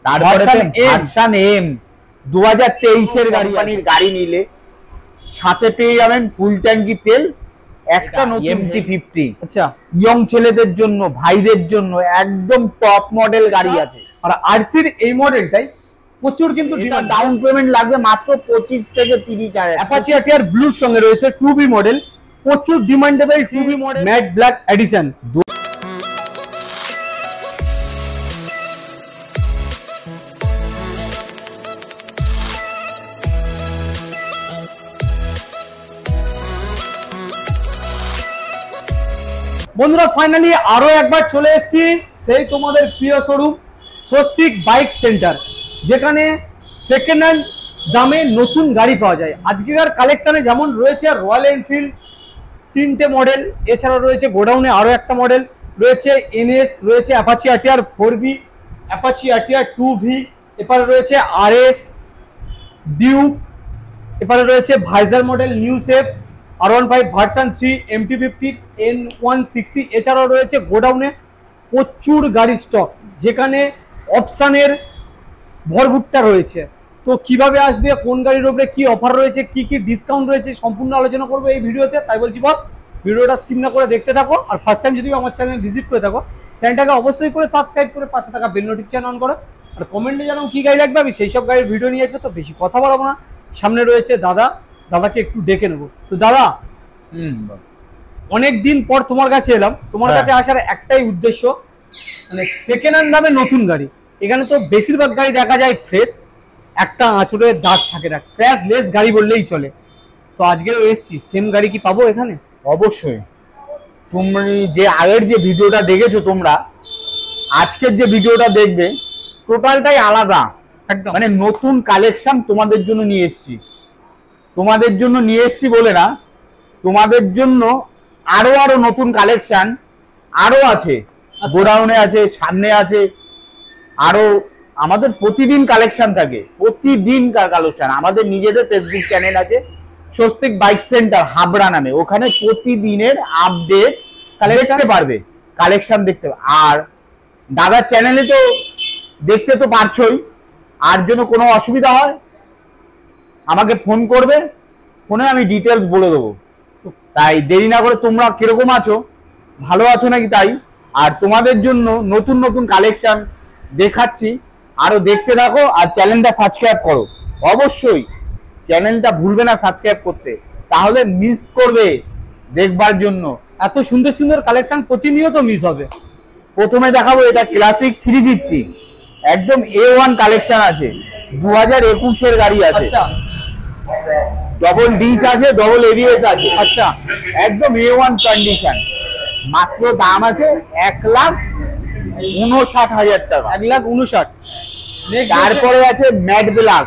তারপরে version M 2023 এর গাড়ি নিলে সাথে পেয়ে যাবেন ফুল ট্যাঙ্কি তেল, একটা নতুন MT-50। আচ্ছা, ইয়ং ছেলেদের জন্য, ভাইদের জন্য একদম টপ মডেল গাড়ি আছে। আর আরসির এই মডেলটাই প্রচুর কিন্তু ডাউন পেমেন্ট লাগবে মাত্র 25 থেকে 30,000। অ্যাপাচি আরটিআর ব্লুর সঙ্গে রয়েছে 2B মডেল, প্রচুর demandable 2B model matte black addition. বন্ধুরা ফাইনালি আরো একবার চলে এসেছি সেই তোমাদের প্রিয় শোরুম স্বস্তিক বাইক সেন্টার, যেখানে সেকেন্ড হ্যান্ড দামে নতুন গাড়ি পাওয়া যায়। আজকের কালেকশনে যেমন রয়েছে রয়্যাল এনফিল্ড 3টে মডেল, এছাড়া রয়েছে গোডাউনে আরো একটা মডেল রয়েছে NS, রয়েছে Apache RTR 4B, Apache RTR 2V, এরপরে রয়েছে RS, ডিউক, এরপরে রয়েছে visor model new safe, R15 version 3, MT-50, N160। এছাড়াও রয়েছে গোডাউনে প্রচুর গাড়ি স্টক, যেখানে অপশানের ভরভুট্টা রয়েছে। তো কিভাবে আসবে, কোন গাড়ির উপরে কি অফার রয়েছে, কি কি ডিসকাউন্ট রয়েছে, সম্পূর্ণ আলোচনা করবো এই ভিডিওতে। তাই বলছি বস, ভিডিওটা স্কিপ না করে দেখতে থাকো। আর ফার্স্ট টাইম যদি আমার চ্যানেল ভিজিট করে থাকো, চ্যানেলটাকে অবশ্যই করে সাবস্ক্রাইব করে পাশে থাকা বেল নোটিফিকেশন অন করো। আর কমেন্টে জানাও কি গাড়ি লাগবে, আমি সেই সব গাড়ির ভিডিও নিয়ে আসবো। তো বেশি কথা বলবো না, সামনে রয়েছে দাদাকে একটু ডেকে নেবো। তো দাদা, অনেকদিন পর তোমার কাছে এলাম। তোমার কাছে আসার একটাই উদ্দেশ্য, মানে সেকেন্ড হ্যান্ড দামে নতুন গাড়ি। এখানে তো বেশিরভাগ গাড়ি দেখা যায় ফ্রেশ, একটা আঁচড়ের দাগ থাকে না, ক্র্যাশ লেস গাড়ি বললেই চলে। তো আজকেও এসছি, সেম গাড়ি কি পাবো এখানে? অবশ্যই। তুমি যে আগের যে ভিডিওটা দেখেছো, তোমরা আজকের যে ভিডিওটা দেখবে টোটালটাই আলাদা। একদম মানে নতুন কালেকশন তোমাদের জন্য নিয়ে এসেছি। তোমাদের জন্য নিয়ে এসেছি বলে না, তোমাদের জন্য আরো নতুন কালেকশন আরো আছে, গোডাউনে আছে, সামনে আছে। আরো আমাদের প্রতিদিন কালেকশন থাকে, প্রতিদিনকার কালেকশন। আমাদের নিজেদের ফেসবুক চ্যানেল আছে স্বস্তিক বাইক সেন্টার হাবড়া নামে, ওখানে প্রতিদিনের আপডেট দেখতে পারবে, কালেকশন দেখতে পারবে। আর দাদার চ্যানেলে তো দেখতে তো পারছোই, আর জন্য কোনো অসুবিধা হয় আমাকে ফোন করবে, ফোনে আমি ডিটেলস বলে দেবো। তাই দেরি না করে, তোমরা কিরকম আছো, ভালো আছো নাকি? তাই আর তোমাদের জন্য নতুন নতুন কালেকশন দেখাচ্ছি, আরো দেখতে থাকো। আর চ্যানেলটা সাবস্ক্রাইব করো, অবশ্যই চ্যানেলটা ভুলবে না সাবস্ক্রাইব করতে, তাহলে মিস করবে দেখবার জন্য। এত সুন্দর সুন্দর কালেকশন প্রতিনিয়ত মিস হবে। প্রথমে দেখাবো এটা ক্লাসিক 350, একদম A1 কালেকশন আছে, 2021 এর গাড়ি আছে। আচ্ছা, ডবল ডিস আছে, ডবল ABS আছে। আচ্ছা, একদম A1 কন্ডিশন। মাত্র দাম আছে 1,59,000 টাকা। 1,59,000। তারপরে আছে ম্যাট ব্ল্যাক,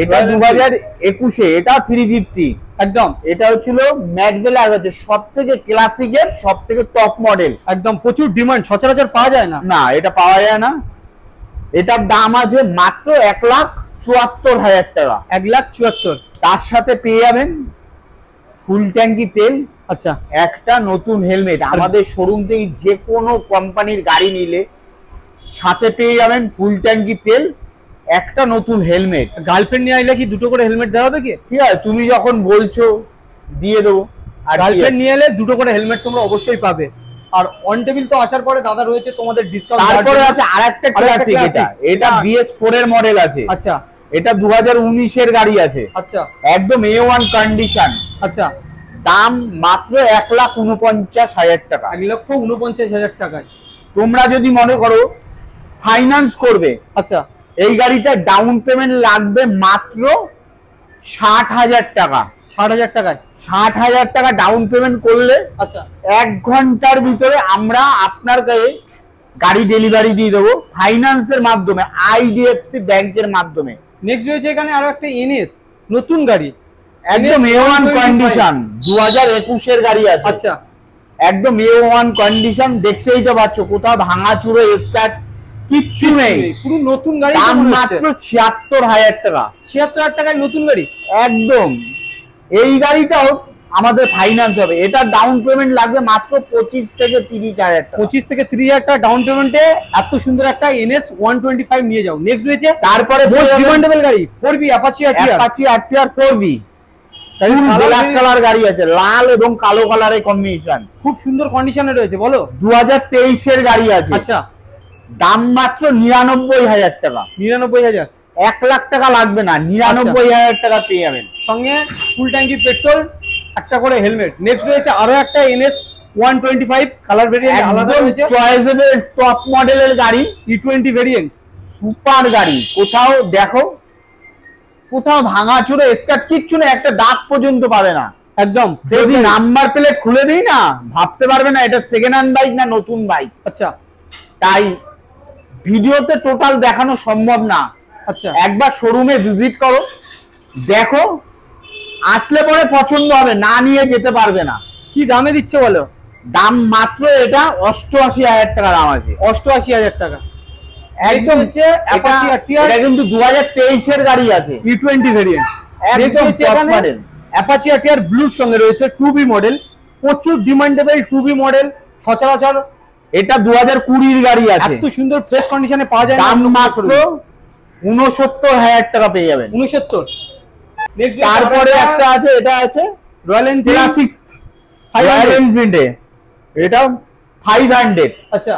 এটা 2021 এ, এটা 350 একদম। এটা হচ্ছিল ম্যাট ব্ল্যাক, আছে সব থেকে ক্লাসিকের, সব থেকে টপ মডেল। একদম প্রচুর ডিমান্ড, সচরাচর পাওয়া যায় না। না, এটা পাওয়া যায় না। এটার দাম আছে মাত্র 1,74,000 টাকা। 1,74,000। তার সাথে পেয়ে যাবেন ফুল ট্যাঙ্কি তেল, আচ্ছা, একটা নতুন হেলমেট। আমাদের শোরুম থেকে যে কোনো কোম্পানির গাড়ি নিলে সাথে পেয়ে যাবেন ফুল ট্যাঙ্কি তেল, একটা নতুন হেলমেট। গার্লফ্রেন্ড নিয়ে আইলে কি দুটো করে হেলমেট দেওয়া হবে কি? ঠিক আছে, তুমি যখন বলছো দিয়ে দেবো। আর গার্লফ্রেন্ড নিয়ে এলে দুটো করে হেলমেট তোমরা অবশ্যই পাবে। আর অন টেবিল তো আসার পরে দাদা রয়েছে তোমাদের ডিসকাউন্ট। তারপরে আছে আরেকটা ক্লাসিক, এটা BS4 এর মডেল আছে। আচ্ছা, এটা 2019 এর গাড়ি আছে। আচ্ছা, একদম A1 কন্ডিশন। আচ্ছা, দাম মাত্র 1,49,000 টাকা। 1,49,000 টাকায়। তোমরা যদি মনে করো ফাইন্যান্স করবে, আচ্ছা, এই গাড়িটা ডাউন পেমেন্ট লাগবে মাত্র 60,000 টাকা। 60,000 টাকায়? 60,000 টাকা ডাউন পেমেন্ট করলে আচ্ছা, 1 ঘন্টার ভিতরে আমরা আপনার কাছে গাড়ি ডেলিভারি দিয়ে দেবো, ফাইন্যান্সের মাধ্যমে, IDFC ব্যাংকের মাধ্যমে। নেক্সট রয়েছে এখানে আরো একটা NS নতুন গাড়ি, একদম A1 কন্ডিশন, 2021 এর গাড়ি আছে। আচ্ছা, একদম A1 কন্ডিশন, দেখতেই তো পাচ্ছ, কোথাও ভাঙা চুরো স্ক্র্যাচ কিচ্ছু নেই, পুরো নতুন গাড়ি। দাম মাত্র 76,000 টাকা। 76,000 টাকায় নতুন গাড়ি? একদম। এই গাড়িটাও আমাদের ফাইন্যান্স হবে। এটা ডাউন পেমেন্ট লাগবে মাত্র 25 থেকে 30,000 টাকা। 25 থেকে 30,000 টাকা ডাউন পেমেন্টে এত সুন্দর একটা NS 125 নিয়ে যাও। নেক্সট রয়েছে তারপরে মোস্ট ডিমান্ডেবল গাড়ি 4B Apache RTR. Apache RTR 4B black colour গাড়ি আছে, লাল এবং কালো কালারের কম্বিনেশন, খুব সুন্দর কন্ডিশনে রয়েছে। বলো 2023 এর গাড়ি আছে। আচ্ছা, দাম মাত্র 99,000 টাকা। 99,000, 1 লাখ টাকা লাগবে না, 99,000 টাকা পেয়ে যাবেন। সঙ্গে ফুল ট্যাঙ্কি পেট্রোল, একটা করে হেলমেট। নেক্সট রয়েছে আরো একটা NS 125 কালার ভেরিয়েন্ট আলাদা একদম রয়েছে, চয়েসেবল টপ মডেলের গাড়ি, E20 ভেরিয়েন্ট। সুপার গাড়ি। কোথাও দেখো, কোথাও ভাঙাচুরে স্কার্ট কিচ্ছু নেই, একটা দাগ পর্যন্ত পাবে না। একদম যদি নাম্বার প্লেট খুলে দিই না, ভাবতে পারবে না এটা সেকেন্ড হ্যান্ড বাইক না নতুন বাইক। আচ্ছা তাই ভিডিওতে টোটাল দেখানো সম্ভব না। আচ্ছা, একবার শোরুমে ভিজিট করো, দেখো, আসলে পরে পছন্দ হবে, না নিয়ে যেতে পারবে না। কি দামে দিচ্ছে বলো? দাম মাত্র এটা 88,000 টাকা দাম আছে। 88,000 টাকা একদম হচ্ছে অ্যাপাচি আরটিআর, এটা কিন্তু 2023 এর গাড়ি আছে, E20 ভেরিয়েন্ট। একদম টপ মডেল। অ্যাপাচি আরটিআর ব্লুর সঙ্গে রয়েছে 2B মডেল, প্রচুর ডিমান্ডেবল 2B মডেল। সচরাচর এটা 2020 এর গাড়ি আছে, এত সুন্দর ফ্রেশ কন্ডিশনে পাওয়া যায় না। দাম মাত্র 69,000 টাকা পেয়ে যাবেন। 69। নেক্সট তারপরে একটা আছে, এটা আছে রয়্যাল এনফিল্ড ক্লাসিক, রয়্যাল এনফিল্ডে এটা 500। আচ্ছা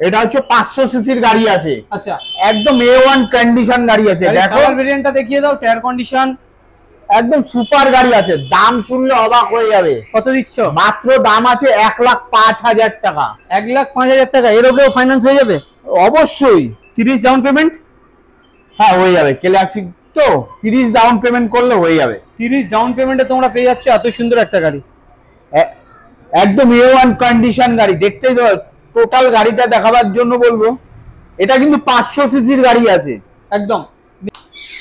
এটা হচ্ছে 500 সিসির গাড়ি আছে, আচ্ছা, একদম A1 কন্ডিশন গাড়ি আছে। দেখো কালার ভেরিয়েন্টটা দেখিয়ে দাও, টায়ার কন্ডিশন একদম সুপার গাড়ি আছে। দাম শুনলে অবাক হয়ে যাবে। কত দিচ্ছ? মাত্র দাম আছে 1,05,000 টাকা। 1,05,000 টাকা। এর উপরেও ফাইন্যান্স হয়ে যাবে অবশ্যই। 30 ডাউন পেমেন্ট? হ্যাঁ হয়ে যাবে, ক্লাসিক তো 30 ডাউন পেমেন্ট করলে হয়ে যাবে। 30 ডাউন পেমেন্টে তোমরা পেয়ে যাচ্ছ এত সুন্দর একটা গাড়ি। একদম A1 কন্ডিশন গাড়ি। দেখতেই তো, টোটাল গাড়িটা দেখাবার জন্য বলবো, এটা কিন্তু 500 সিসির গাড়ি আছে একদম।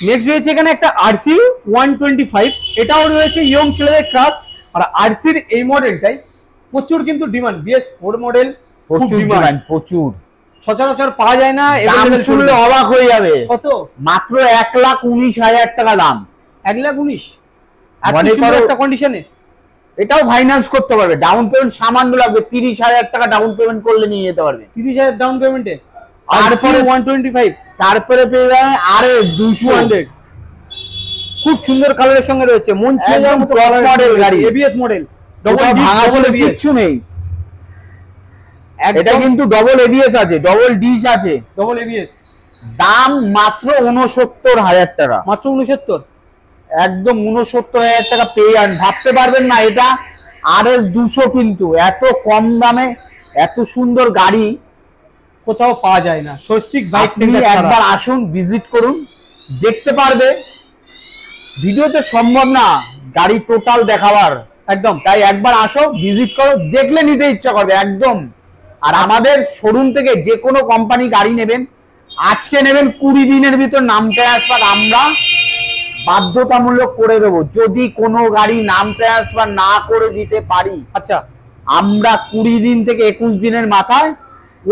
নেক্সট রয়েছে এখানে একটা RC 125, এটাও রয়েছে ইয়ং ছেলেদের ক্রাশ। আর RC-র এই মডেলটাই প্রচুর কিন্তু ডিমান্ড, BS4 মডেল, প্রচুর ডিমান্ড, প্রচুর। সচরাচর পাওয়া যায় না। দাম শুনলে অবাক হয়ে যাবে। কত? মাত্র 1,19,000 টাকা দাম। 1,19,000 এত মনে সুন্দর করো একটা কন্ডিশনে। এটাও ফাইন্যান্স করতে পারবে, ডাউন পেমেন্ট সামান্য লাগবে, 30,000 টাকা ডাউন পেমেন্ট করলে নিয়ে যেতে পারবে। 30,000 ডাউন পেমেন্টে তারপরে 125, তারপরে পেয়ে যাবে RS 200। খুব সুন্দর কালারের সঙ্গে রয়েছে, মন ছুঁয়ে যাওয়ার মতো top model গাড়ি। ABS মডেল, কোথাও ভাঙাচোরা কিচ্ছু নেই। এটা কিন্তু ডবল ABS আছে, ডবল ডিশ আছে, ডবল ABS। দাম মাত্র 69,000 টাকা। মাত্র 69? একদম 69,000 টাকা পেয়ে যান। ভাবতে পারবেন না এটা RS 200, কিন্তু এত কম দামে এত সুন্দর গাড়ি কোথাও পাওয়া যায় না। স্বস্তিক বাইক আপনি সেন্টার একবার আসুন, ভিজিট করুন, দেখতে পারবে। ভিডিওতে সম্ভব না গাড়ি টোটাল দেখাবার, একদম। তাই একবার আসো, ভিজিট করো, দেখলে নিতে ইচ্ছা করবে একদম। আর আমাদের শোরুম থেকে যে কোনো কোম্পানি গাড়ি নেবেন, আজকে নেবেন, 20 দিনের ভিতর নাম ট্রান্সফার আমরা বাধ্যতামূলক করে দেব। যদি কোনো গাড়ি নাম ট্রান্সফার না করে দিতে পারি, আচ্ছা, আমরা 20 দিন থেকে 21 দিনের মাথায়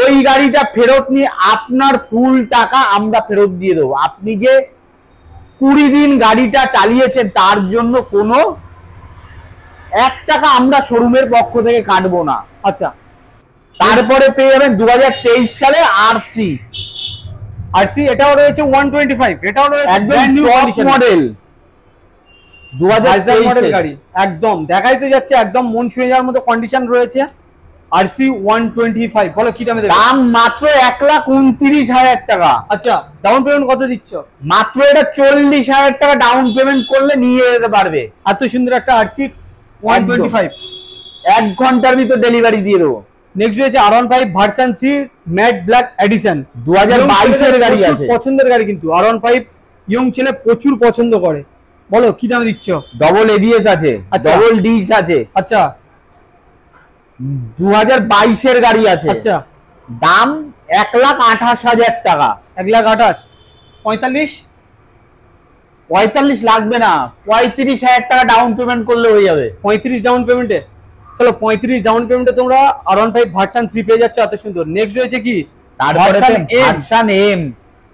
ওই গাড়িটা ফেরত নিয়ে আপনার ফুল টাকা আমরা ফেরত দিয়ে দেবো। আপনি যে 20 দিন গাড়িটা চালিয়েছেন তার জন্য কোনো 1 টাকা আমরা শোরুমের পক্ষ থেকে কাটবো না। আচ্ছা। তারপরে পেয়ে যাবেন 2023 সালে RC এটাও রয়েছে 125, এটাও রয়েছে একদম brand new top condition model, 2023 model 2023 গাড়ি। একদম দেখাইতে যাচ্ছে, একদম মন ছুঁয়ে যাওয়ার মতো কন্ডিশন রয়েছে। RC 125, বলো কি দামে দেবে? দাম মাত্র 1,29,000 টাকা। আচ্ছা, ডাউন পেমেন্ট কত দিচ্ছ? মাত্র এটা 40,000 টাকা ডাউন পেমেন্ট করলে নিয়ে যেতে পারবে। এত সুন্দর একটা RC 125, 1 ঘন্টার ভিতর ডেলিভারি দিয়ে দেবো। নেক্সট রয়েছে R15 version 3 matte black addition, 2022 এর গাড়ি আছে। পছন্দের গাড়ি কিন্তু R15 ইয়ং ছেলে প্রচুর পছন্দ করে। বলো কি দামে দিচ্ছ? ডবল ABS আছে, আচ্ছা। ডবল ডিশ আছে। আচ্ছা, 2022 এর গাড়ি আছে। আচ্ছা, দাম 1,28,000 টাকা। 1,28,000, 45? 45 লাগবে না, 35,000 টাকা ডাউন পেমেন্ট করলে হয়ে যাবে। 35 ডাউন পেমেন্টে? চলো 35 ডাউন পেমেন্টে তোমরা R15 ভার্সন 3 পেয়ে যাচ্ছ এত সুন্দর। নেক্সট রয়েছে কি? তারপরে ভার্সন M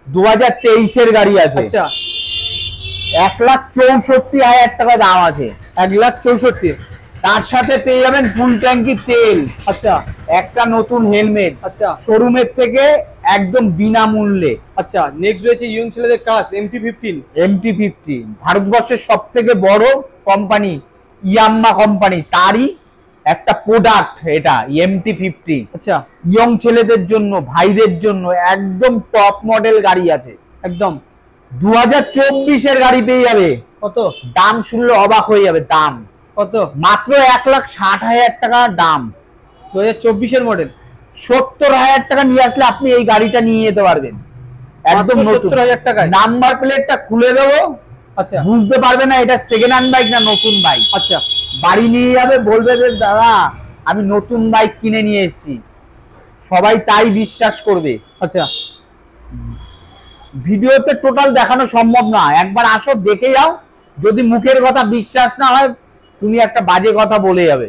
2023 এর গাড়ি আছে। আচ্ছা, 1,64,000 টাকা দাম আছে। 1,64,000, তার সাথে পেয়ে যাবেন ফুল ট্যাঙ্কি তেল, আচ্ছা একটা নতুন হেলমেট, আচ্ছা শোরুমের থেকে একদম বিনামূল্যে। আচ্ছা নেক্সট রয়েছে ইয়ং ছেলেদের কাজ MT-15। MT-50 ভারতবর্ষের সব থেকে বড় কোম্পানি ইয়াম্মা কোম্পানি, তারই একটা প্রোডাক্ট এটা MT-50। আচ্ছা ইয়ং ছেলেদের জন্য, ভাইদের জন্য একদম টপ মডেল গাড়ি আছে। একদম 2024-এর গাড়ি পেয়ে যাবে। কত দাম শুনলে অবাক হয়ে যাবে, দাম কত? মাত্র 1,60,000 টাকা দাম। 2024-এর মডেল 70,000 টাকা নিয়ে আসলে আপনি এই গাড়িটা নিয়ে যেতে পারবেন একদম নতুন। 70,000 টাকায় নাম্বার প্লেটটা খুলে দেবো, আচ্ছা বুঝতে পারবে না এটা সেকেন্ড হ্যান্ড বাইক না নতুন বাইক। আচ্ছা বাড়ি নিয়ে যাবে, বলবে যে দাদা আমি নতুন বাইক কিনে নিয়ে এসেছি, সবাই তাই বিশ্বাস করবে। আচ্ছা ভিডিওতে টোটাল দেখানো সম্ভব না, একবার আসো দেখে যাও, যদি মুখের কথা বিশ্বাস না হয় তুমি একটা বাজে কথা বলে যাবে।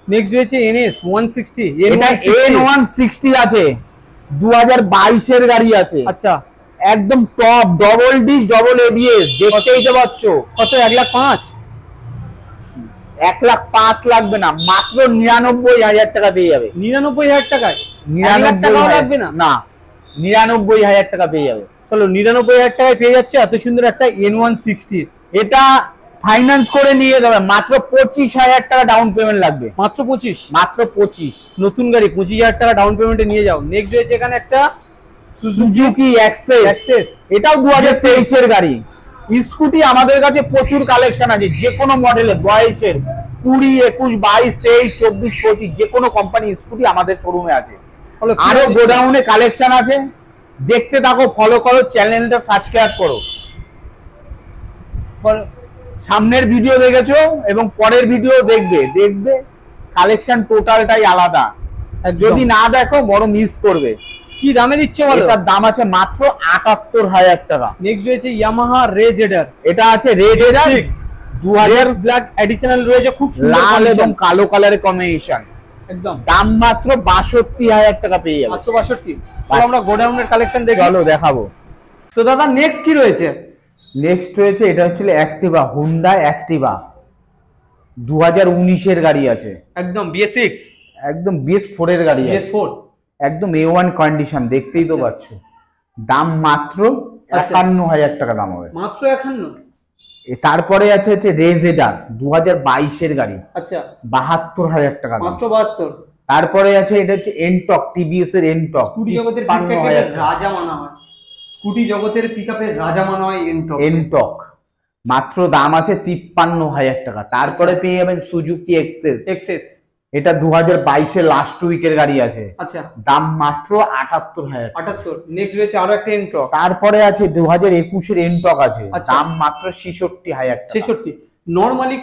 নেক্সট রয়েছে NS 160। এটা N160 আছে, 2022-এর গাড়ি আছে। আচ্ছা একদম top, double disc double ABS, দেখতেই তো পাচ্ছ। কত? 1,05,000? 1,05,000 লাগবে না, মাত্র 99,000 টাকা পেয়ে যাবে। 99,000 টাকায়? 99,000 টাকাও লাগবে না? না, 99,000 টাকা পেয়ে যাবে। চলো 99,000 টাকায় পেয়ে যাচ্ছে এত সুন্দর একটা N160। এটা ফাইন্যান্স করে নিয়ে যাবে, মাত্র 25,000 টাকা ডাউন পেমেন্ট লাগবে। মাত্র 25? মাত্র 25। নতুন গাড়ি 25,000 টাকা ডাউন পেমেন্টে নিয়ে যাও। নেক্সট রয়েছে এখানে একটা সুজুকি অ্যাক্সেস, এটাও 2023-এর গাড়ি। স্কুটি আমাদের কাছে প্রচুর কালেকশন আছে, যে কোনো মডেলে, বয়সের 20, 21, 22, 23, 24, 25 যে কোনো কোম্পানি স্কুটি আমাদের শোরুমে আছে। আরো গোডাউনে কালেকশন আছে, দেখতে থাকো, ফলো করো, চ্যানেলটা সাবস্ক্রাইব করো। সামনের ভিডিও দেখেছো এবং পরের ভিডিও দেখবে কালেকশন টোটালটাই আলাদা। যদি না দেখো বড় মিস করবে। কি দামে দিচ্ছে বলো? এটার দাম আছে মাত্র 78,000 টাকা। নেক্সট রয়েছে ইয়ামাহা রেজ এডার। এটা আছে রেড এডার 2000 ব্ল্যাক এডিশনাল রয়েছে, খুব লাল এবং কালো কালারের কম্বিনেশন। একদম দাম মাত্র 62,000 টাকা পেয়ে যাবে। মাত্র 62। চলো আমরা গোডাউনের কালেকশন দেখি। চলো দেখাবো। তো দাদা নেক্সট কি রয়েছে? নেক্সট রয়েছে এটা হচ্ছে অ্যাক্টিভা, হুন্ডা অ্যাক্টিভা 2019-এর গাড়ি আছে। একদম BS6, একদম BS4 এর গাড়ি আছে, BS4 একদম A1 কন্ডিশন, দেখতেই তো পাচ্ছ। দাম মাত্র 51,000 টাকা দাম হবে। মাত্র 51? তারপরে আছে হচ্ছে রেজেডার 2022-এর গাড়ি। আচ্ছা 72,000 টাকা দাম। মাত্র 72। তারপরে আছে এটা হচ্ছে এনটক, TVS এর এনটক, স্কুটি জগতের পিকআপের রাজা মানা হয়, স্কুটি জগতের পিকআপের রাজা মানা হয় এনটক। মাত্র দাম আছে 53,000 টাকা। তারপরে পেয়ে যাবেন সুজুকি এক্সেস, এটা 2022-এর লাস্ট উইকের গাড়ি আছে। আচ্ছা দাম মাত্র 78,000। 78। নেক্সট রয়েছে আরো একটা এনটক। তারপরে আছে 2021-এর এনটক আছে, দাম মাত্র 66,000 টাকা। 66। নরমালি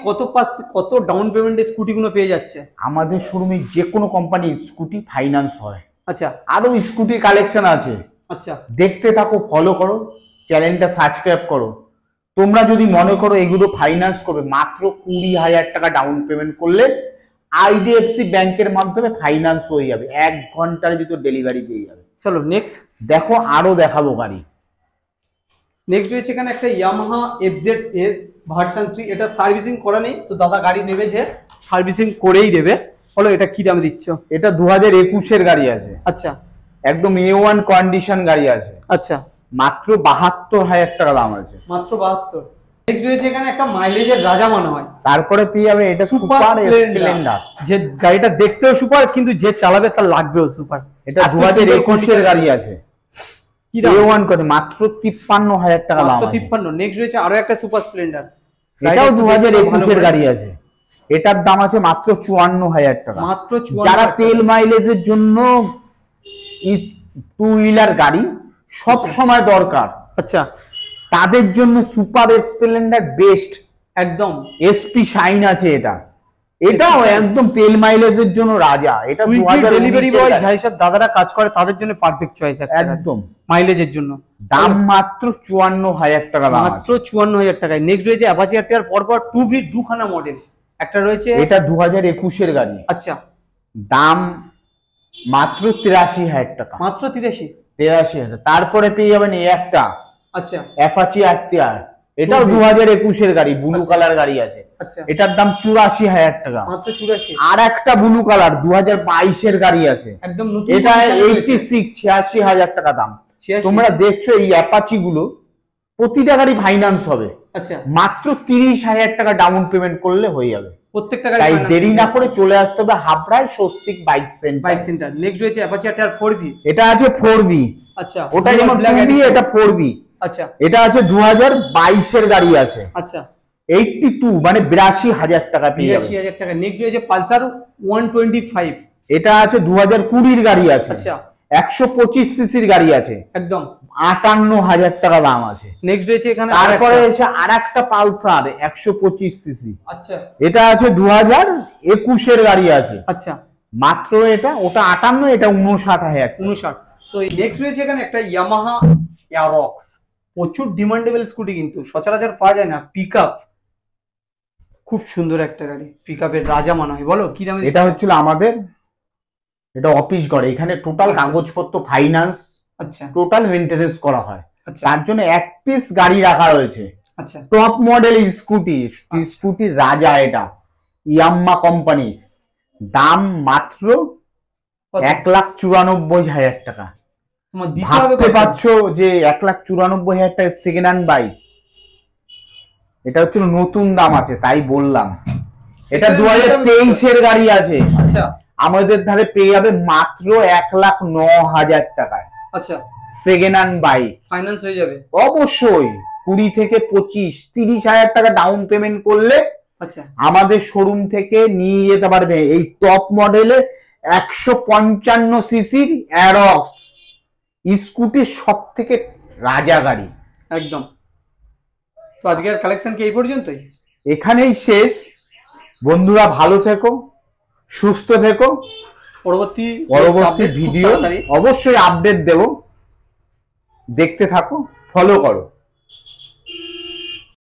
কত ডাউন পেমেন্টে স্কুটি গুলো পেয়ে যাচ্ছে? আমাদের শোরুমে যে কোনো কোম্পানির স্কুটি ফাইন্যান্স হয়। আচ্ছা আরো স্কুটির কালেকশন আছে। আচ্ছা দেখতে থাকো, ফলো করো, চ্যানেলটা সাবস্ক্রাইব করো। তোমরা যদি মনে করো এগুলো ফাইন্যান্স করবে, মাত্র 20,000 টাকা ডাউন পেমেন্ট করলে IDFC ব্যাংকের মাধ্যমে ফাইন্যান্স হয়ে যাবে, 1 ঘন্টার ভিতর ডেলিভারি পেয়ে যাবে। চলো নেক্সট দেখো, আরো দেখাবো গাড়ি। নেক্সট রয়েছে এখানে একটা ইয়ামাহা FZS ভার্সন 3। এটা সার্ভিসিং করা নেই, তো দাদা গাড়ি নেবে যে সার্ভিসিং করেই দেবে। বলো এটা কি দামে দিচ্ছ? এটা 2021-এর গাড়ি আছে। আচ্ছা একদম A1 কন্ডিশন গাড়ি আছে। আচ্ছা মাত্র 72,000 টাকা দাম আছে। মাত্র 72। নেক্সট রয়েছে এখানে একটা মাইলেজের রাজা মনে হয়। তারপরে পেয়ে যাবে এটা সুপার স্প্লেন্ডার, যে গাড়িটা দেখতেও সুপার, কিন্তু যে চালাবে তার লাগবেও সুপার। এটা 2021-এর গাড়ি আছে। কি দাম? A1 করে মাত্র 53,000 টাকা দাম মাত্র আছে। 53। নেক্সট রয়েছে আরো একটা সুপার স্প্লেন্ডার, এটাও 2021-এর গাড়ি আছে। এটার দাম আছে মাত্র 54,000 টাকা। মাত্র 54। যারা তেল মাইলেজের জন্য টু হুইলার গাড়ি সব সময় দরকার, আচ্ছা তাদের জন্য সুপার স্প্লেন্ডার বেস্ট। একদম SP শাইন আছে এটা, এটাও একদম তেল মাইলেজের জন্য রাজা। এটা 2019 ডেলিভারি বয় যাই সব দাদারা কাজ করে তাদের জন্য পারফেক্ট চয়েস একদম মাইলেজের জন্য। দাম মাত্র 54,000 টাকা দাম মাত্র 54,000 টাকায়। নেক্সট রয়েছে অ্যাপাচি আরটিআর পরপর 2V দুখানা মডেল। একটা রয়েছে এটা 2021-এর গাড়ি। আচ্ছা দাম মাত্র 83,000 টাকা। মাত্র 83। 83,000। তারপরে পেয়ে যাবেন এই একটা আচ্ছা অ্যাপাচি আরটিআর এটাও 2021 এর গাড়ি, ব্লু কালার গাড়ি আছে। আচ্ছা, এটার দাম 84,000 টাকা। মাত্র 84। আর একটা ব্লু কালার 2022 এর গাড়ি আছে, একদম নতুন, এটা 86,000 টাকা দাম। তোমরা দেখছো এই অ্যাপাচি গুলো প্রতিটা গাড়ি ফাইন্যান্স হবে। আচ্ছা, মাত্র 30,000 টাকা ডাউন পেমেন্ট করলে হয়ে যাবে প্রত্যেকটা গাড়ি। তাই দেরি না করে চলে আসতে হবে হাবড়ায় স্বস্তিক বাইক সেন্টার। নেক্সট রয়েছে অ্যাপাচি আর 4V। এটা আছে 4V। আচ্ছা, ওটা যেমন 2V, এটা 4V। আচ্ছা, এটা আছে 2022 এর গাড়ি আছে। আচ্ছা, 82 মানে 82,000 টাকা পেয়ে যাবে। 82,000 টাকা। নেক্সট রয়েছে পালসার 125। এটা আছে 2020 এর গাড়ি আছে। আচ্ছা, 125 সিসির গাড়ি আছে, একদম 58,000 টাকা দাম আছে। নেক্সট রয়েছে এখানে তারপরে এসে আরেকটা পালসার 125 সিসি, আচ্ছা, এটা আছে 2021 এর গাড়ি আছে। আচ্ছা, মাত্র এটা, ওটা 58, এটা 59,000। 59। তো নেক্সট রয়েছে এখানে একটা ইয়ামাহা এয়ারক্স, প্রচুর ডিমান্ডেবল স্কুটি, কিন্তু সচরাচর পাওয়া যায় না। পিকআপ, খুব সুন্দর একটা গাড়ি, পিকআপের রাজা মনে হয়। বলো কি দামে? এটা হচ্ছিল আমাদের, এটা অফিস ঘরে, এখানে টোটাল কাগজপত্র ফাইন্যান্স, আচ্ছা, টোটাল মেইনটেনেন্স করা হয়। আচ্ছা, তার জন্য এক পিস গাড়ি রাখা হয়েছে, আচ্ছা, টপ মডেল স্কুটি, স্কুটির রাজা এটা, ইয়াম্মা কোম্পানির। দাম মাত্র কত? 1,94,000 টাকা। তোমার দিতে হবে ভাবতে কত? পারছো যে 1,94,000 টাকা সেকেন্ড হ্যান্ড বাইক, এটা হচ্ছে নতুন দাম আছে তাই বললাম। এটা 2023 এর গাড়ি আছে, আচ্ছা, আমাদের ধারে পেয়ে যাবে মাত্র 1,09,000 টাকায়। আচ্ছা, সেকেন্ড হ্যান্ড বাইক ফাইন্যান্স হয়ে যাবে অবশ্যই 20 থেকে 25, 30,000 টাকা ডাউন পেমেন্ট করলে আচ্ছা, আমাদের শোরুম থেকে নিয়ে যেতে পারবে এই টপ মডেলের 155 সিসির অ্যারক্স স্কুটির সব থেকে রাজা গাড়ি। একদম। তো আজকের কালেকশন কি এই পর্যন্তই? এখানেই শেষ। বন্ধুরা ভালো থেকো, সুস্থ থেকো। পরবর্তী ভিডিও অবশ্যই আপডেট দেব, দেখতে থাকো, ফলো করো।